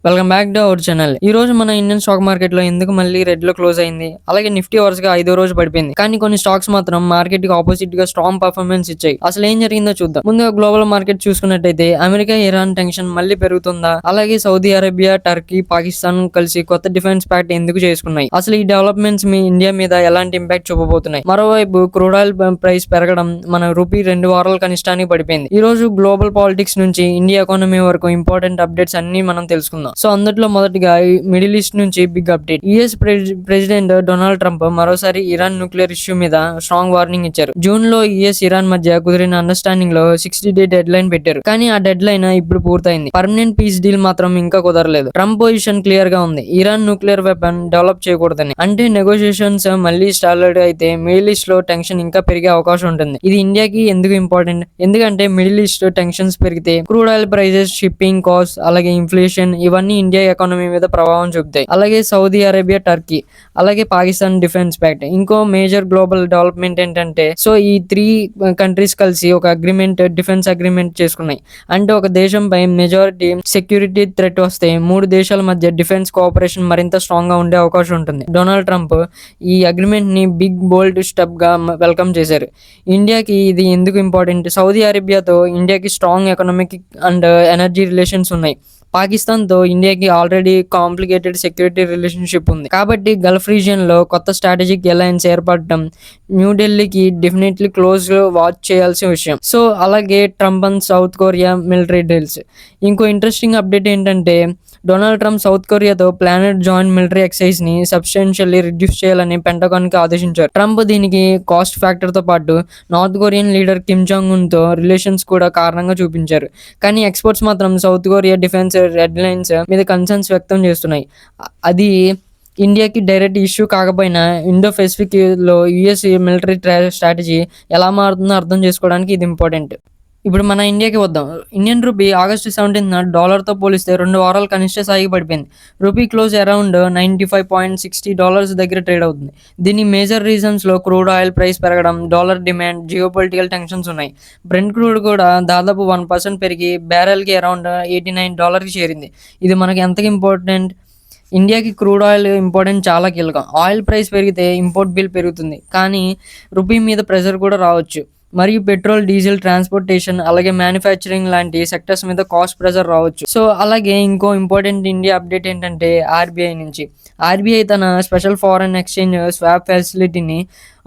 Welcome back to our channel. ఈ రోజు మన ఇండియన్ స్టాక్ మార్కెట్ లో ఎందుకు మళ్ళీ రెడ్ లో క్లోజ్ అయింది, అలాగే నిఫ్టీ వరుసగా 5వ రోజు పడిపోయింది. కానీ కొన్ని స్టాక్స్ మాత్రం మార్కెట్ కి ఆపోజిట్ గా స్ట్రాంగ్ పర్ఫార్మెన్స్ ఇచ్చాయి. అసలు ఏం జరిగిందో చూద్దాం. ముందుగా గ్లోబల్ మార్కెట్ చూసుకున్నట్టయితే అమెరికా ఇరాన్ టెన్షన్ మళ్ళీ పెరుగుతుందా, అలాగే సౌదీ అరేబియా, టర్కీ, పాకిస్తాన్ కలిసి కొత్త డిఫెన్స్ ప్యాక్ట్ ఎందుకు చేసుకున్నాయి, అసలు ఈ డెవలప్మెంట్స్ మీ ఇండియా మీద ఎలాంటి ఇంపాక్ట్ చూపబోతున్నాయి. మరోవైపు క్రూడ్ ఆయిల్ ప్రైస్ పెరగడం మన రూపీ 2 వారాల కనిష్టానికి పడిపోయింది. ఈ రోజు గ్లోబల్ పాలిటిక్స్ నుంచి ఇండియా ఎకానమీ వరకు ఇంపార్టెంట్ అప్డేట్స్ అన్ని మనం తెలుసుకుందాం. సో అందులో మొదటిగా మిడిల్ ఈస్ట్ నుంచి big update. US president Donald Trump మరోసారి ఇరాన్ న్యూక్లియర్ ఇష్యూ మీద స్ట్రాంగ్ వార్నింగ్ ఇచ్చారు. జూన్ లో యుఎస్ ఇరాన్ మధ్య కుదిరిన అండర్స్టాండింగ్ లో 60 డే డెడ్ లైన్ పెట్టారు. కానీ ఆ డెడ్ లైన్ ఇప్పుడు పూర్తయింది. పర్మనెంట్ పీస్ డీల్ మాత్రం ఇంకా కుదరలేదు. ట్రంప్ పొజిషన్ క్లియర్ గా ఉంది, ఇరాన్ న్యూక్లియర్ వెపన్ డెవలప్ చేయకూడదని. అంటే నెగోషియేషన్స్ మళ్ళీ స్టార్ట్ అయితే మిడిల్ ఈస్ట్ లో టెన్షన్ ఇంకా పెరిగే అవకాశం ఉంటుంది. ఇది ఇండియాకి ఎందుకు ఇంపార్టెంట్, ఎందుకంటే మిడిల్ ఈస్ట్ టెన్షన్స్ పెరిగితే crude oil prices, shipping cost, అలాగే ఇన్ఫ్లేషన్ ఇవన్నీ ఇండియా ఎకానమీ మీద ప్రభావం చూపుతాయి. అలాగే సౌదీ అరేబియా, టర్కీ, అలాగే పాకిస్తాన్ డిఫెన్స్ ప్యాక్ట్. ఇంకో మేజర్ గ్లోబల్ డెవలప్మెంట్ ఏంటంటే, సో ఈ 3 కంట్రీస్ కలిసి ఒక అగ్రిమెంట్, డిఫెన్స్ అగ్రిమెంట్ చేసుకున్నాయి. అంటే ఒక దేశంపై మెజారిటీ సెక్యూరిటీ థ్రెట్ వస్తే 3 దేశాల మధ్య డిఫెన్స్ కోఆపరేషన్ మరింత స్ట్రాంగ్ గా ఉండే అవకాశం ఉంటుంది. డొనాల్డ్ ట్రంప్ ఈ అగ్రిమెంట్ ని బిగ్ బోల్డ్ స్టెప్ గా వెల్కమ్ చేశారు. ఇండియాకి ఇది ఎందుకు ఇంపార్టెంట్, సౌదీ అరేబియాతో ఇండియాకి strong economic and energy relations ఉన్నాయి. పాకిస్తాన్ తో ఇండియాకి ఆల్రెడీ కాంప్లికేటెడ్ సెక్యూరిటీ రిలేషన్షిప్ ఉంది. కాబట్టి గల్ఫ్ రీజియన్ లో కొత్త స్ట్రాటజిక్ అలయన్స్ ఏర్పడటం న్యూఢిల్లీకి డెఫినెట్లీ క్లోజ్ వాచ్ చేయాల్సిన విషయం. సో అలాగే Trump and South Korea military deals. ఇంకో ఇంట్రెస్టింగ్ అప్డేట్ ఏంటంటే, డొనాల్డ్ ట్రంప్ సౌత్ కొరియాతో ప్లానెట్ జాయింట్ మిలిటరీ ఎక్సైజ్ ని సబ్స్టెన్షియల్లీ రిడ్యూస్ చేయాలని పెంటగాన్ కి ఆదేశించారు. ట్రంప్ దీనికి కాస్ట్ ఫ్యాక్టర్ తో పాటు north Korean leader Kim Jong Un తో రిలేషన్స్ కూడా కారణంగా చూపించారు. కానీ ఎక్స్పర్ట్స్ మాత్రం south Korea defence red lines మీద కన్సర్న్స్ వ్యక్తం చేస్తున్నాయి. అది ఇండియాకి డైరెక్ట్ ఇష్యూ కాకపోయినా ఇండో పెసిఫిక్ లో యుఎస్ మిలిటరీ స్ట్రాటజీ ఎలా మారుతుందో అర్థం చేసుకోవడానికి ఇది ఇంపార్టెంట్. ఇప్పుడు మన ఇండియాకి వద్దాం. ఇండియన్ రూపీ ఆగస్టు 17న డాలర్తో పోలిస్తే 2 వారాల కనిష్ట స్థాయికి పడిపోయింది. రూపీ క్లోజ్ అరౌండ్ $95.60 దగ్గర ట్రేడ్ అవుతుంది. దీని మేజర్ రీజన్స్లో క్రూడ్ ఆయిల్ ప్రైస్ పెరగడం, డాలర్ డిమాండ్, జియోపొలిటికల్ టెన్షన్స్ ఉన్నాయి. బ్రెంట్ క్రూడ్ కూడా దాదాపు 1% పెరిగి బ్యారెల్కి అరౌండ్ $89కి చేరింది. ఇది మనకి ఎంతకి ఇంపార్టెంట్, ఇండియాకి క్రూడ్ ఆయిల్ ఇంపార్టెంట్, చాలా కీలకం. ఆయిల్ ప్రైస్ పెరిగితే ఇంపోర్ట్ బిల్ పెరుగుతుంది, కానీ రూపీ మీద ప్రెషర్ కూడా రావచ్చు. మరియు పెట్రోల్, డీజిల్, ట్రాన్స్పోర్టేషన్, అలాగే మ్యానుఫ్యాక్చరింగ్ లాంటి సెక్టర్స్ మీద కాస్ట్ ప్రెషర్ రావచ్చు. సో అలాగే ఇంకో ఇంపార్టెంట్ ఇండియా అప్డేట్ ఏంటంటే, ఆర్బీఐ నుంచి. ఆర్బీఐ తన స్పెషల్ ఫారెన్ ఎక్స్చేంజ్ స్వాప్ ఫెసిలిటీని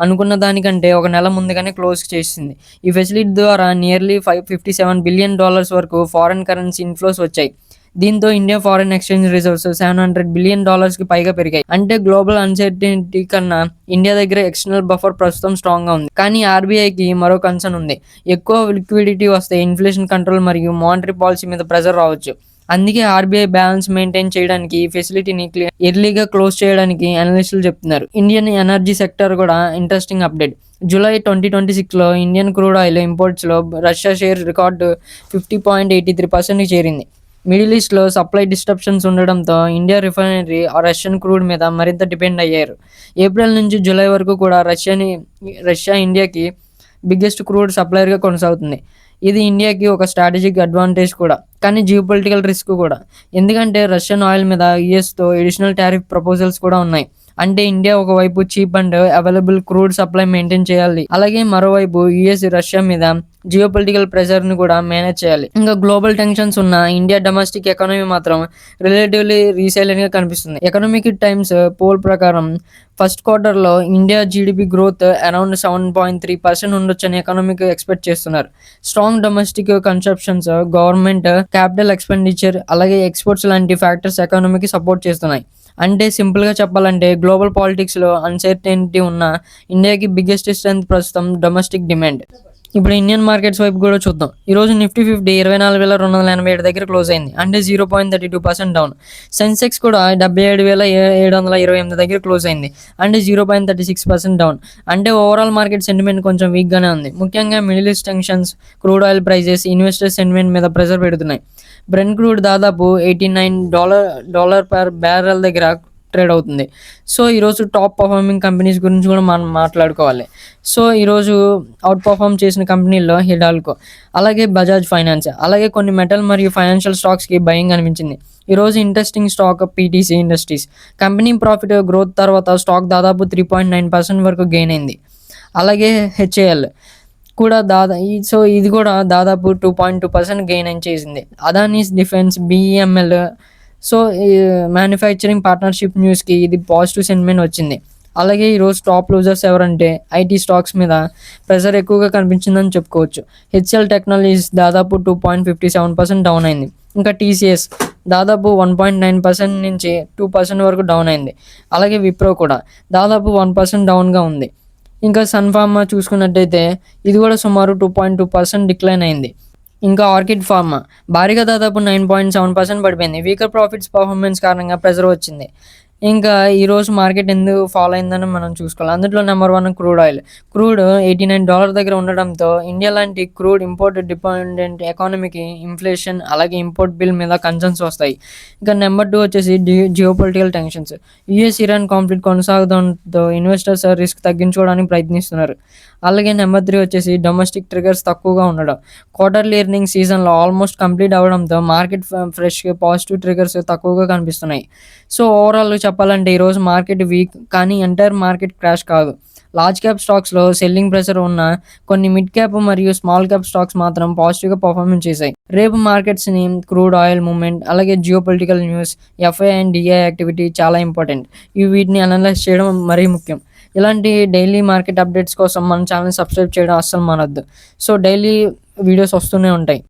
అనుకున్న దానికంటే 1 నెల ముందుగానే క్లోజ్ చేసింది. ఈ ఫెసిలిటీ ద్వారా నియర్లీ $57 బిలియన్ వరకు ఫారెన్ కరెన్సీ ఇన్ఫ్లోస్ వచ్చాయి. దీంతో India foreign exchange reserves $700 billion కి పైగా పెరిగాయి. అంటే గ్లోబల్ అన్సర్టెనిటీ కన్నా ఇండియా దగ్గర ఎక్స్టర్నల్ బఫర్ ప్రస్తుతం స్ట్రాంగ్ గా ఉంది. కానీ ఆర్బీఐకి మరో కన్సర్న్ ఉంది. ఎక్కువ లిక్విడిటీ వస్తే ఇన్ఫ్లేషన్ కంట్రోల్ మరియు మానిటరీ పాలసీ మీద ప్రెషర్ రావచ్చు. అందుకే ఆర్బీఐ బ్యాలెన్స్ మెయింటైన్ చేయడానికి ఈ ఫెసిలిటీని ఎర్లీగా క్లోజ్ చేయడానికి అనలిస్టులు చెప్తున్నారు. ఇండియన్ ఎనర్జీ సెక్టర్ కూడా ఇంట్రెస్టింగ్ అప్డేట్. జూలై 2026లో ఇండియన్ క్రూడ్ ఆయిల్ ఇంపోర్ట్స్ లో రష్యా షేర్ రికార్డు 50.83% చేరింది. మిడిల్ ఈస్ట్లో సప్లై డిస్టర్బెన్స్ ఉండడంతో ఇండియా రిఫైనరీ రష్యన్ క్రూడ్ మీద మరింత డిపెండ్ అయ్యారు. ఏప్రిల్ నుంచి జూలై వరకు కూడా రష్యా ఇండియాకి బిగ్గెస్ట్ క్రూడ్ సప్లయర్గా కొనసాగుతుంది. ఇది ఇండియాకి ఒక స్ట్రాటజిక్ అడ్వాంటేజ్ కూడా, కానీ జియోపొలిటికల్ రిస్క్ కూడా. ఎందుకంటే రష్యన్ ఆయిల్ మీద యుఎస్తో ఎడిషనల్ టారిఫ్ ప్రపోజల్స్ కూడా ఉన్నాయి. అంటే ఇండియా ఒకవైపు cheap and available crude supply maintain చేయాలి, అలాగే మరోవైపు యుఎస్ రష్యా మీద జియోపొలిటికల్ ప్రెషర్ ని కూడా మేనేజ్ చేయాలి. ఇంకా గ్లోబల్ టెన్షన్స్ ఉన్న ఇండియా డొమెస్టిక్ ఎకానమీ మాత్రం రిలేటివ్లీ రీసైలెంట్ గా కనిపిస్తుంది. ఎకనామిక్ టైమ్స్ పోల్ ప్రకారం ఫస్ట్ క్వార్టర్లో ఇండియా జీడిపి గ్రోత్ అరౌండ్ 7.3% ఉండొచ్చని ఎకనామిక్ ఎక్స్పెక్ట్ చేస్తున్నారు. Strong domestic consumptions, government capital expenditure, అలాగే ఎక్స్పోర్ట్స్ లాంటి ఫ్యాక్టర్స్ ఎకానమీకి సపోర్ట్ చేస్తున్నాయి. అంటే సింపుల్గా చెప్పాలంటే గ్లోబల్ పాలిటిక్స్లో అన్సర్టెనిటీ ఉన్న ఇండియాకి బిగ్గెస్ట్ స్ట్రెంత్ ప్రస్తుతం డొమెస్టిక్ డిమాండ్. ఇప్పుడు ఇండియన్ మార్కెట్స్ వైపు కూడా చూద్దాం. ఈరోజు నిఫ్టీ 50 24,287 దగ్గర క్లోజ్ అయింది, అంటే 0.32% డౌన్. సెన్సెక్స్ కూడా 77,728 దగ్గర క్లోజ్ అయింది, అంటే 0.36% డౌన్. అంటే ఓవరాల్ మార్కెట్ సెంటిమెంట్ కొంచెం వీక్గానే ఉంది. ముఖ్యంగా middle east tensions, crude oil prices investor sentiment మీద ప్రెషర్ పెడుతున్నాయి. బ్రెంట్ క్రూడ్ దాదాపు $89 పర్ బ్యారెల్ దగ్గర ట్రేడ్ అవుతుంది. సో ఈరోజు టాప్ పర్ఫార్మింగ్ కంపెనీస్ గురించి కూడా మనం మాట్లాడుకోవాలి. సో ఈరోజు అవుట్ పర్ఫార్మ్ చేసిన కంపెనీల్లో హిండాల్కో, అలాగే బజాజ్ ఫైనాన్స్, అలాగే కొన్ని మెటల్ మరియు ఫైనాన్షియల్ స్టాక్స్కి బయింగ్ అనిపించింది. ఈరోజు interesting stock PTC industries. Company profit growth తర్వాత స్టాక్ దాదాపు 3.9% వరకు గెయిన్ అయింది. అలాగే హెచ్ఏఎల్ కూడా ఇది కూడా దాదాపు 2.2% గెయిన్ అని చేసింది. అదానీస్ డిఫెన్స్, బిఈఎంఎల్, సో ఈ మ్యానుఫ్యాక్చరింగ్ పార్ట్నర్షిప్ న్యూస్కి ఇది పాజిటివ్ సెంటిమెంట్ వచ్చింది. అలాగే ఈరోజు టాప్ లూజర్స్ ఎవరంటే ఐటీ స్టాక్స్ మీద ప్రెషర్ ఎక్కువగా కనిపించిందని చెప్పుకోవచ్చు. హెచ్ఎల్ టెక్నాలజీస్ దాదాపు 2.57% డౌన్ అయింది. ఇంకా టీసీఎస్ దాదాపు 1.9% నుంచి 2% వరకు డౌన్ అయింది. అలాగే విప్రో కూడా దాదాపు 1% డౌన్గా ఉంది. ఇంకా సన్ ఫార్మా చూసుకున్నట్టయితే ఇది కూడా సుమారు 2.2% డిక్లైన్ అయింది. ఇంకా ఆర్కిడ్ ఫార్మా భారీగా దాదాపు 9.7% పడిపోయింది. వీకర్ ప్రాఫిట్స్ పర్ఫార్మెన్స్ కారణంగా ప్రెజర్ వచ్చింది. ఇంకా ఈరోజు మార్కెట్ ఎందుకు ఫాలో అయిందని మనం చూసుకోవాలి. అందులో నెంబర్ 1 క్రూడ్ ఆయిల్. క్రూడ్ $89 దగ్గర ఉండడంతో ఇండియా లాంటి క్రూడ్ ఇంపోర్ట్ డిపెండెంట్ ఎకానమీకి ఇన్ఫ్లేషన్ అలాగే ఇంపోర్ట్ బిల్ మీద కన్సర్న్స్ వస్తాయి. ఇంకా నెంబర్ 2 వచ్చేసి geopolitical tensions. US Iran conflict కొనసాగడంతో ఇన్వెస్టర్స్ రిస్క్ తగ్గించుకోవడానికి ప్రయత్నిస్తున్నారు. అలాగే నెంబర్ 3 వచ్చేసి డొమెస్టిక్ ట్రిగర్స్ తక్కువగా ఉండడం. క్వార్టర్లీ ఎర్నింగ్ సీజన్లో ఆల్మోస్ట్ కంప్లీట్ అవ్వడంతో మార్కెట్ ఫ్రెష్ పాజిటివ్ ట్రిగర్స్ తక్కువగా కనిపిస్తున్నాయి. సో ఓవరాల్ చెప్పాలంటే ఈరోజు మార్కెట్ వీక్, కానీ ఎంటైర్ మార్కెట్ క్రాష్ కాదు. లార్జ్ క్యాప్ స్టాక్స్లో సెల్లింగ్ ప్రెషర్ ఉన్న కొన్ని మిడ్ క్యాప్ మరియు స్మాల్ క్యాప్ స్టాక్స్ మాత్రం పాజిటివ్గా పర్ఫార్మెన్స్ చేశాయి. రేపు మార్కెట్స్ని క్రూడ్ ఆయిల్ మూవ్మెంట్ అలాగే geopolitical news, FI and DI activity చాలా ఇంపార్టెంట్. వీటిని అనలైజ్ చేయడం మరీ ముఖ్యం. ఇలాంటి డైలీ మార్కెట్ అప్డేట్స్ కోసం మన ఛానల్ సబ్స్క్రైబ్ చేయడం అస్సలు మానొద్దు. సో డైలీ వీడియోస్ వస్తూనే ఉంటాయి.